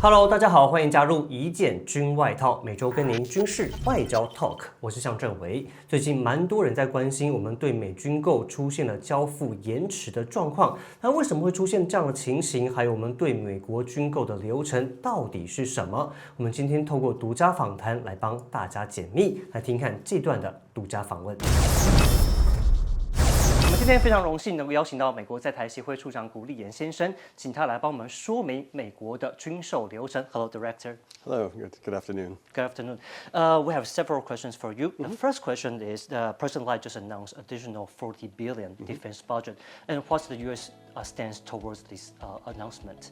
Hello， 大家好，欢迎加入一件军外套，每周跟您军事外交 talk， 我是相振为。最近蛮多人在关心我们对美军购出现了交付延迟的状况，那为什么会出现这样的情形？还有我们对美国军购的流程到底是什么？我们今天透过独家访谈来帮大家解密，来听看这段的独家访问。我们今天非常荣幸能够邀请到美国在台协会处长谷立言先生，请他来帮我们说明美国的军售流程。Hello, Director. Hello. Good afternoon. Good afternoon. We have several questions for you. The first question is: President Lai just announced additional $40 billion defense budget, and what's the U.S. Stance towards this announcement?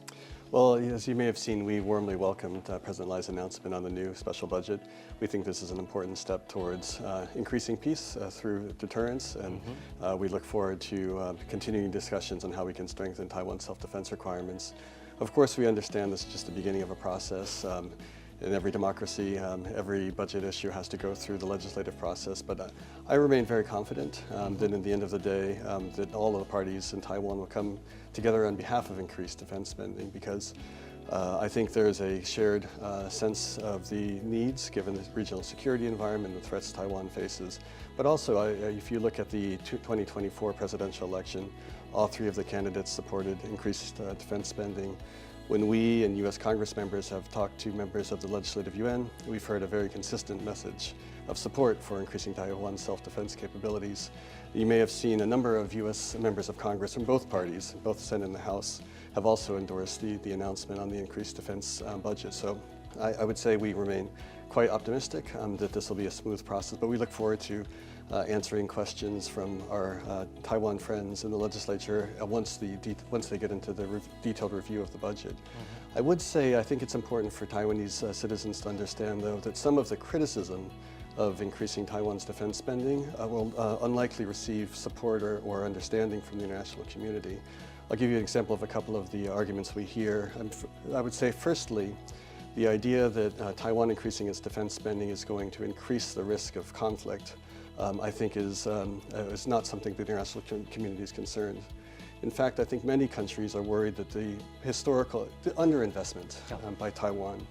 Well, as you may have seen, we warmly welcomed President Lai's announcement on the new special budget. We think this is an important step towards increasing peace through deterrence, and we look forward to continuing discussions on how we can strengthen Taiwan's self-defense requirements. Of course, we understand this is just the beginning of a process. In every democracy, every budget issue has to go through the legislative process, but I remain very confident that in the end of the day, that all of the parties in Taiwan will come together on behalf of increased defense spending, because I think there is a shared sense of the needs given the regional security environment and the threats Taiwan faces. But also, if you look at the 2024 presidential election, all three of the candidates supported increased defense spending. When we and U.S. Congress members have talked to members of the Legislative Yuan, we've heard a very consistent message of support for increasing Taiwan's self-defense capabilities. You may have seen a number of U.S. members of Congress from both parties, both the Senate and the House, have also endorsed the announcement on the increased defense budget. So I would say we remain quite optimistic that this will be a smooth process, but we look forward to answering questions from our Taiwan friends in the legislature once they get into the detailed review of the budget. I would say I think it's important for Taiwanese citizens to understand, though, that some of the criticism of increasing Taiwan's defense spending will unlikely receive support or understanding from the international community. I'll give you an example of a couple of the arguments we hear. I would say, firstly, the idea that Taiwan increasing its defense spending is going to increase the risk of conflict, I think is not something the international community is concerned. In fact, I think many countries are worried that the underinvestment by Taiwan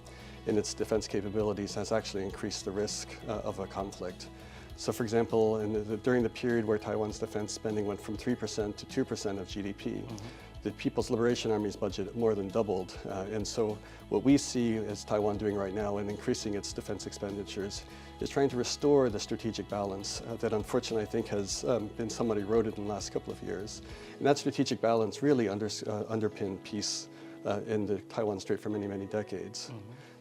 in its defense capabilities has actually increased the risk of a conflict. So, for example, during the period where Taiwan's defense spending went from 3% to 2% of GDP, the People's Liberation Army's budget more than doubled. And so what we see as Taiwan doing right now in increasing its defense expenditures is trying to restore the strategic balance that unfortunately I think has been somewhat eroded in the last couple of years. And that strategic balance really underpinned peace in the Taiwan Strait for many, many decades.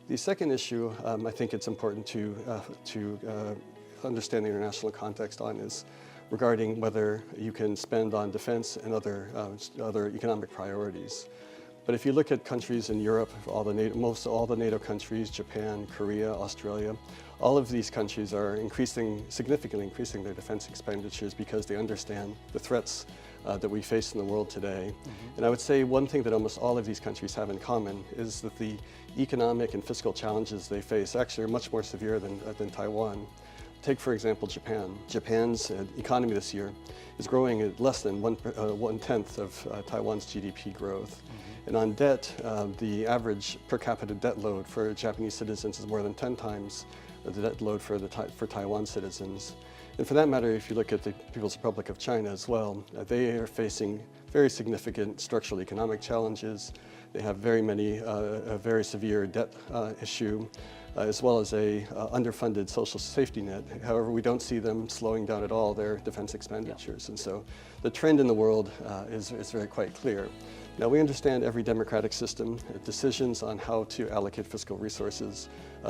The second issue I think it's important to understand the international context on is regarding whether you can spend on defense and other economic priorities. But if you look at countries in Europe, most all the NATO countries, Japan, Korea, Australia, all of these countries are significantly increasing their defense expenditures because they understand the threats that we face in the world today. And I would say one thing that almost all of these countries have in common is that the economic and fiscal challenges they face actually are much more severe than Taiwan. Take, for example, Japan. Japan's economy this year is growing at less than one-tenth of Taiwan's GDP growth. And on debt, the average per capita debt load for Japanese citizens is more than 10 times the debt load for Taiwan citizens. And for that matter, if you look at the People's Republic of China as well, they are facing very significant structural economic challenges. They have a very severe debt issue, as well as a underfunded social safety net. However, we don't see them slowing down at all their defense expenditures. And so the trend in the world is very quite clear. Now, we understand every democratic system, decisions on how to allocate fiscal resources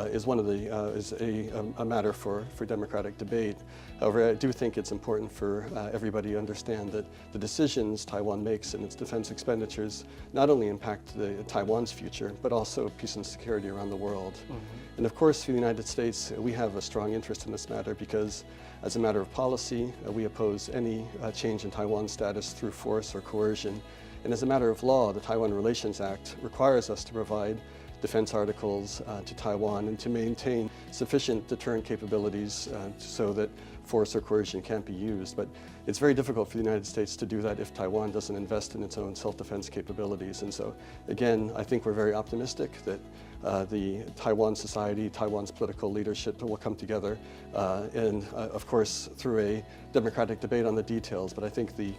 is a matter for democratic debate. However, I do think it's important for everybody to understand that the decisions Taiwan makes in its defense expenditures not only impact Taiwan's future, but also peace and security around the world. And of course, for the United States, we have a strong interest in this matter because, as a matter of policy, we oppose any change in Taiwan's status through force or coercion. And as a matter of law, the Taiwan Relations Act requires us to provide defense articles to Taiwan and to maintain sufficient deterrent capabilities so that force or coercion can't be used. But it's very difficult for the United States to do that if Taiwan doesn't invest in its own self-defense capabilities. And so, again, I think we're very optimistic that the Taiwan society, Taiwan's political leadership will come together, and of course, through a democratic debate on the details. But I think the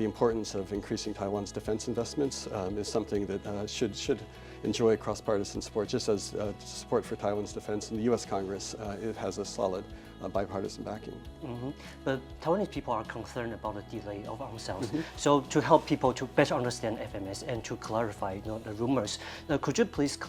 importance of increasing Taiwan's defense investments is something that should enjoy cross-partisan support, just as support for Taiwan's defense in the U.S. Congress. It has a solid bipartisan backing. But Taiwanese people are concerned about the delay of ourselves. So to help people to better understand FMS and to clarify the rumors, could you please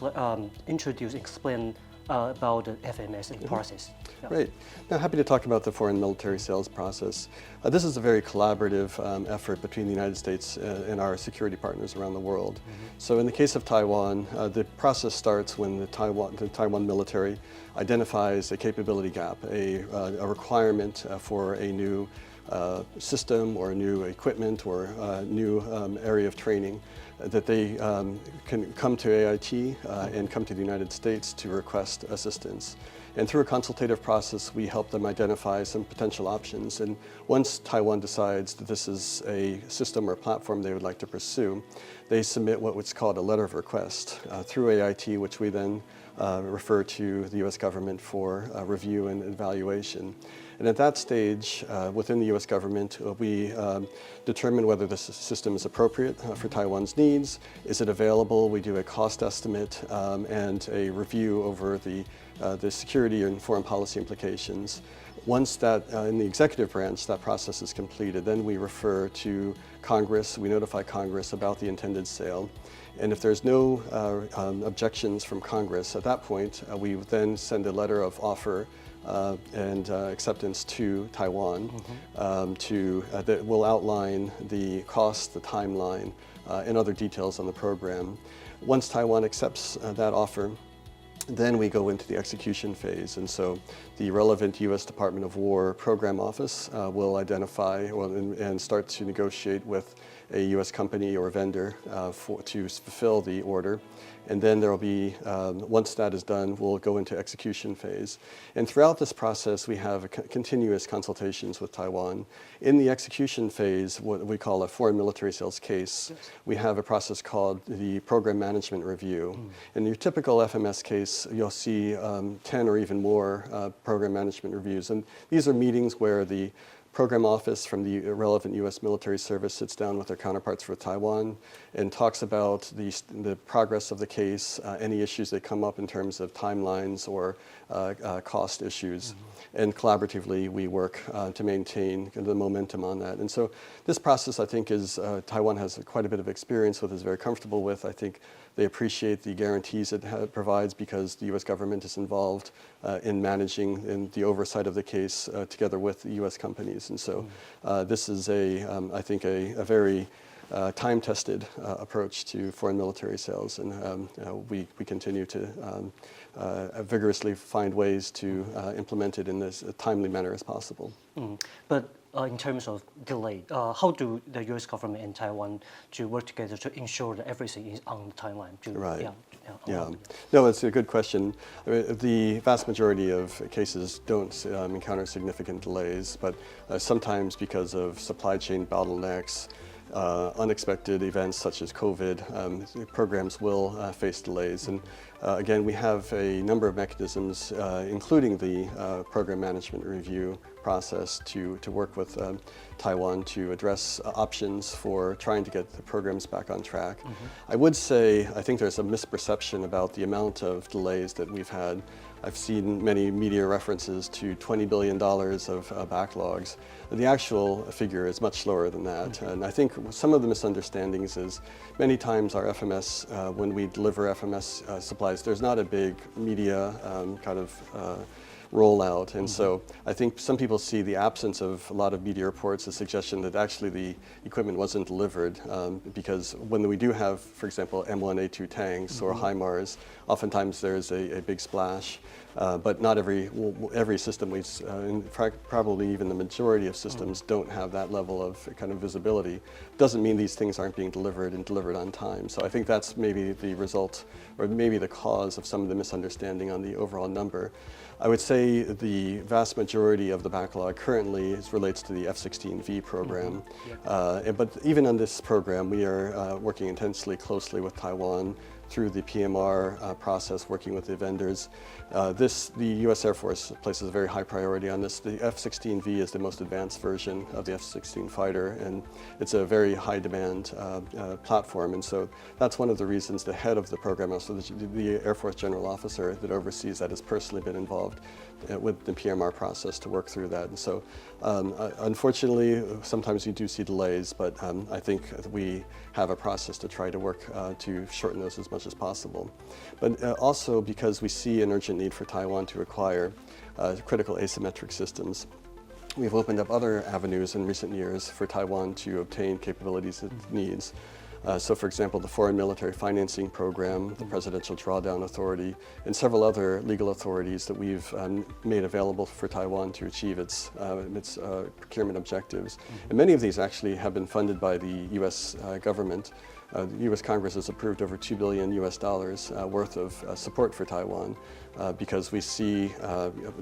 explain about the FMS and process? Yeah. Great. Now, happy to talk about the foreign military sales process. This is a very collaborative effort between the United States and our security partners around the world. So in the case of Taiwan, the process starts when the Taiwan military identifies a capability gap, a requirement for a new system or new equipment or a new area of training, that they can come to AIT and come to the United States to request assistance. And through a consultative process, we help them identify some potential options. And once Taiwan decides that this is a system or platform they would like to pursue, they submit what's called a letter of request through AIT, which we then refer to the U.S. government for review and evaluation. And at that stage, within the U.S. government, we determine whether this system is appropriate for Taiwan's needs. Is it available? We do a cost estimate and a review over the security and foreign policy implications. Once that, in the executive branch, that process is completed, then we refer to Congress. We notify Congress about the intended sale. And if there's no objections from Congress, at that point, we then send a letter of offer and acceptance to Taiwan that will outline the cost, the timeline, and other details on the program. Once Taiwan accepts that offer, then we go into the execution phase. And so the relevant U.S. Department of War Program Office will identify and start to negotiate with a U.S. company or vendor to fulfill the order. And then there will be, once that is done, we'll go into execution phase. And throughout this process, we have continuous consultations with Taiwan. In the execution phase, what we call a foreign military sales case, we have a process called the program management review. In your typical FMS case, you'll see 10 or even more program management reviews. And these are meetings where the program office from the relevant U.S. military service sits down with their counterparts for Taiwan and talks about the progress of the case, any issues that come up in terms of timelines or cost issues. And collaboratively, we work to maintain the momentum on that. And so this process, I think, Taiwan has quite a bit of experience with, is very comfortable with. I think they appreciate the guarantees it provides because the U.S. government is involved in managing and the oversight of the case together with the U.S. companies. And so this is, I think, a very time-tested approach to foreign military sales. And we continue to vigorously find ways to implement it in as timely manner as possible. But in terms of delay, how do the U.S. government and Taiwan to work together to ensure that everything is on the timeline? No, it's a good question. I mean, the vast majority of cases don't encounter significant delays, but sometimes because of supply chain bottlenecks, unexpected events such as COVID, programs will face delays. And again, we have a number of mechanisms, including the program management review process to work with Taiwan to address options for trying to get the programs back on track. I would say, I think there's a misperception about the amount of delays that we've had. I've seen many media references to $20 billion of backlogs. The actual figure is much lower than that. And I think some of the misunderstandings is many times our FMS, when we deliver FMS supplies, there's not a big media rollout. And so I think some people see the absence of a lot of media reports, a suggestion that actually the equipment wasn't delivered because when we do have, for example, M1A2 tanks or HIMARS, oftentimes there's a big splash. But not every system, in fact, probably even the majority of systems don't have that level of kind of visibility. Doesn't mean these things aren't being delivered and delivered on time. So I think that's maybe the result or maybe the cause of some of the misunderstanding on the overall number. I would say the vast majority of the backlog currently relates to the F-16V program. But even on this program, we are working intensely closely with Taiwan through the PMR process, working with the vendors. The U.S. Air Force places a very high priority on this. The F-16V is the most advanced version of the F-16 fighter, and it's a very high demand platform. And so that's one of the reasons the head of the program, also the Air Force General Officer that oversees that, has personally been involved with the PMR process to work through that. And so unfortunately, sometimes you do see delays, but I think we have a process to try to work to shorten those as much as possible. But also because we see an urgent need for Taiwan to acquire critical asymmetric systems, we've opened up other avenues in recent years for Taiwan to obtain capabilities it needs. So for example, the Foreign Military Financing Program, the Presidential Drawdown Authority, and several other legal authorities that we've made available for Taiwan to achieve its procurement objectives. And many of these actually have been funded by the U.S. government. The U.S. Congress has approved over $2 billion worth of support for Taiwan because we see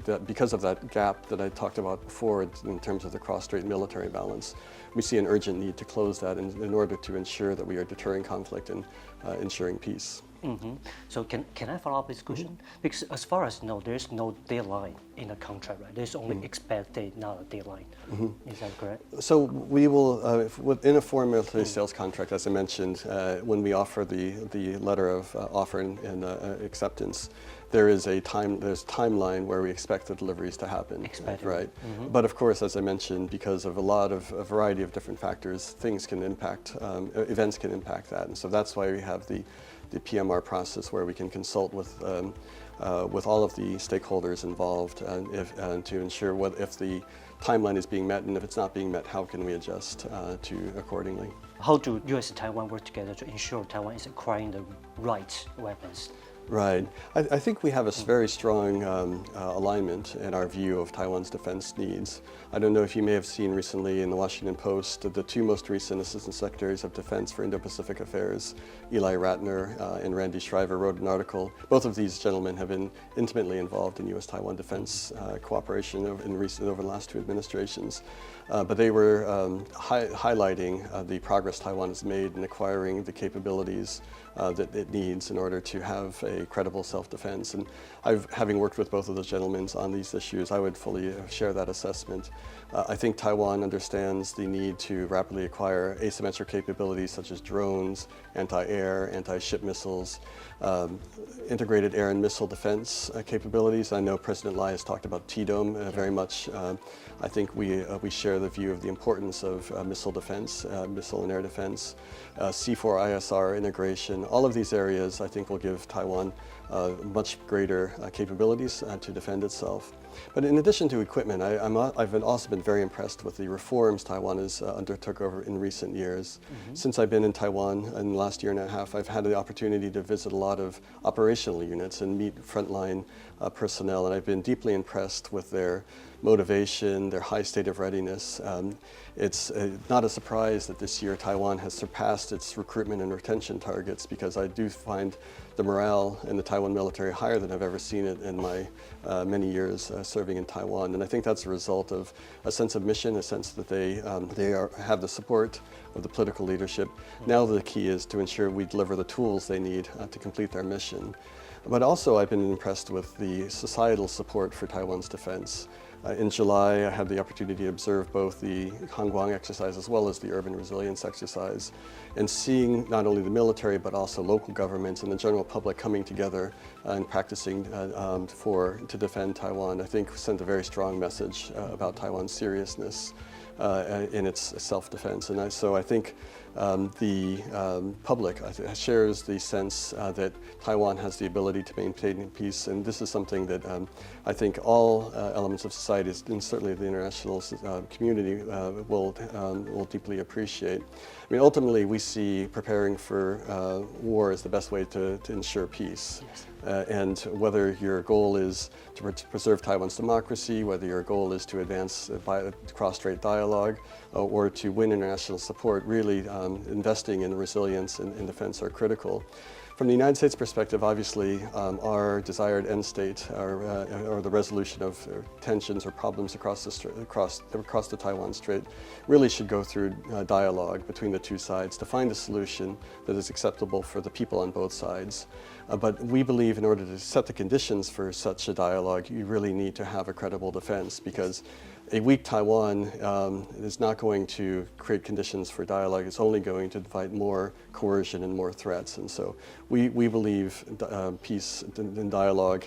that because of that gap that I talked about before in terms of the cross-strait military balance, we see an urgent need to close that in order to ensure that we are deterring conflict and ensuring peace. So can I follow up this question? Because as far as I know, there's no deadline in the contract, right? There's only expected date, not a deadline. Is that correct? So we will, within a foreign military sales contract, as I mentioned, when we offer the letter of offer and acceptance, there's timeline where we expect the deliveries to happen. Right. But of course, as I mentioned, because of a variety of different factors, things can impact, events can impact that. And so that's why we have the PMR process where we can consult with all of the stakeholders involved and to ensure if the timeline is being met, and if it's not being met, how can we adjust accordingly. How do U.S. and Taiwan work together to ensure Taiwan is acquiring the right weapons? Right. I think we have a very strong alignment in our view of Taiwan's defense needs. I don't know if you may have seen recently in the Washington Post, the two most recent Assistant Secretaries of Defense for Indo-Pacific Affairs, Eli Ratner and Randy Shriver, wrote an article. Both of these gentlemen have been intimately involved in U.S.-Taiwan defense cooperation over the last two administrations. But they were highlighting the progress Taiwan has made in acquiring the capabilities that it needs in order to have a credible self-defense. And having worked with both of those gentlemen on these issues, I would fully share that assessment. I think Taiwan understands the need to rapidly acquire asymmetric capabilities such as drones, anti-air, anti-ship missiles, integrated air and missile defense capabilities. I know President Lai has talked about T-Dome very much. I think we share the view of the importance of missile defense, missile and air defense, C4ISR integration. All of these areas I think will give Taiwan much greater capabilities to defend itself. But in addition to equipment, I've also been very impressed with the reforms Taiwan has undertook over in recent years. Since I've been in Taiwan in the last year and a half, I've had the opportunity to visit a lot of operational units and meet frontline personnel, and I've been deeply impressed with their motivation, their high state of readiness. It's not a surprise that this year Taiwan has surpassed its recruitment and retention targets, because I do find the morale in the Taiwan military higher than I've ever seen it in my many years serving in Taiwan. And I think that's a result of a sense of mission, a sense that they have the support of the political leadership. Now the key is to ensure we deliver the tools they need to complete their mission. But also I've been impressed with the societal support for Taiwan's defense. In July, I had the opportunity to observe both the Hangguang exercise as well as the urban resilience exercise, and seeing not only the military but also local governments and the general public coming together and practicing to defend Taiwan, I think sent a very strong message about Taiwan's seriousness in its self-defense. And so I think the public shares the sense that Taiwan has the ability to maintain peace, and this is something that I think all elements of society, and certainly the international community, will deeply appreciate. I mean, ultimately, we see preparing for war as the best way to ensure peace. Yes. And whether your goal is to preserve Taiwan's democracy, whether your goal is to advance cross-strait dialogue, or to win international support, really investing in resilience and defense are critical. From the United States perspective, obviously, our desired end state, or the resolution of tensions or problems across the Taiwan Strait, really should go through dialogue between the two sides to find a solution that is acceptable for the people on both sides. But we believe in order to set the conditions for such a dialogue, you really need to have a credible defense, because a weak Taiwan is not going to create conditions for dialogue. It's only going to invite more coercion and more threats. And so we believe peace and dialogue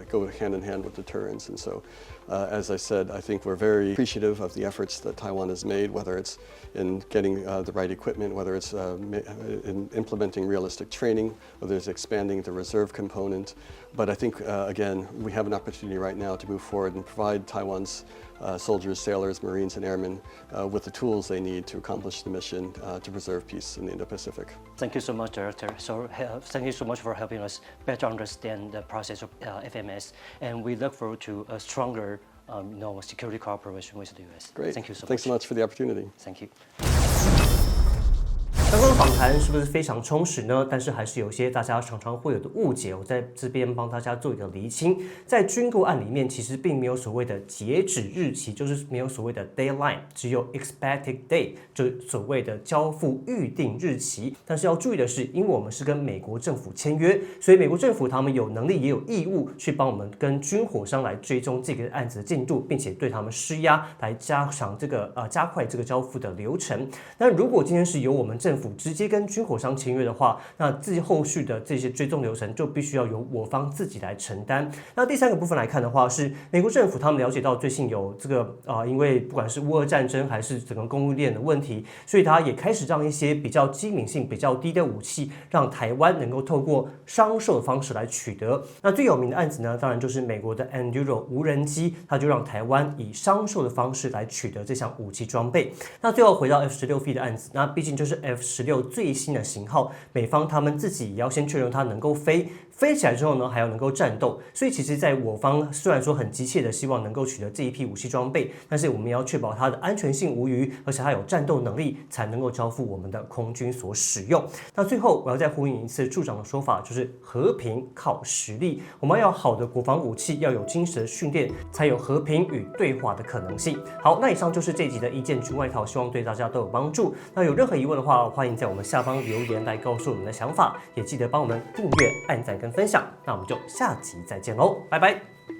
go hand in hand with deterrence. And so, as I said, I think we're very appreciative of the efforts that Taiwan has made, whether it's in getting the right equipment, whether it's in implementing realistic training, whether it's expanding the reserve component. But I think, again, we have an opportunity right now to move forward and provide Taiwan's soldiers, sailors, Marines, and airmen with the tools they need to accomplish the mission to preserve peace in the Indo-Pacific. Thank you so much, Director. So thank you so much for helping us better understand the process of FMS, and we look forward to a stronger security cooperation with the U.S. Great. Thank you so much. Thanks so much for the opportunity. Thank you. 刚刚访谈是不是非常充实呢？但是还是有些大家常常会有的误解，我在这边帮大家做一个厘清。在军购案里面，其实并没有所谓的截止日期，就是没有所谓的 deadline， 只有 expected date， 就是所谓的交付预定日期。但是要注意的是，因为我们是跟美国政府签约，所以美国政府他们有能力也有义务去帮我们跟军火商来追踪这个案子的进度，并且对他们施压，来加快这个交付的流程。那如果今天是由我们政府直接跟军火商签约的话，那自己后续的这些追踪流程就必须要由我方自己来承担。那第三个部分来看的话，是美国政府他们了解到最近有这个因为不管是乌俄战争还是整个供应链的问题，所以他也开始让一些比较机敏性比较低的武器，让台湾能够透过商售的方式来取得。那最有名的案子呢，当然就是美国的 Enduro 无人机，它就让台湾以商售的方式来取得这项武器装备。那最后回到 F-16V 的案子，那毕竟就是 F-16最新的型号，美方他们自己也要先确认它能够飞起来之后呢，还要能够战斗。所以其实在我方虽然说很急切的希望能够取得这一批武器装备，但是我们也要确保它的安全性无虞，而且它有战斗能力，才能够交付我们的空军所使用。那最后我要再呼应一次处长的说法，就是和平靠实力。我们要有好的国防武器，要有精实的训练，才有和平与对话的可能性。好，那以上就是这一集的一件军外套，希望对大家都有帮助。那有任何疑问的话，欢迎在我们下方留言来告诉我们的想法，也记得帮我们订阅、按赞跟分享。那我们就下集再见喽，拜拜。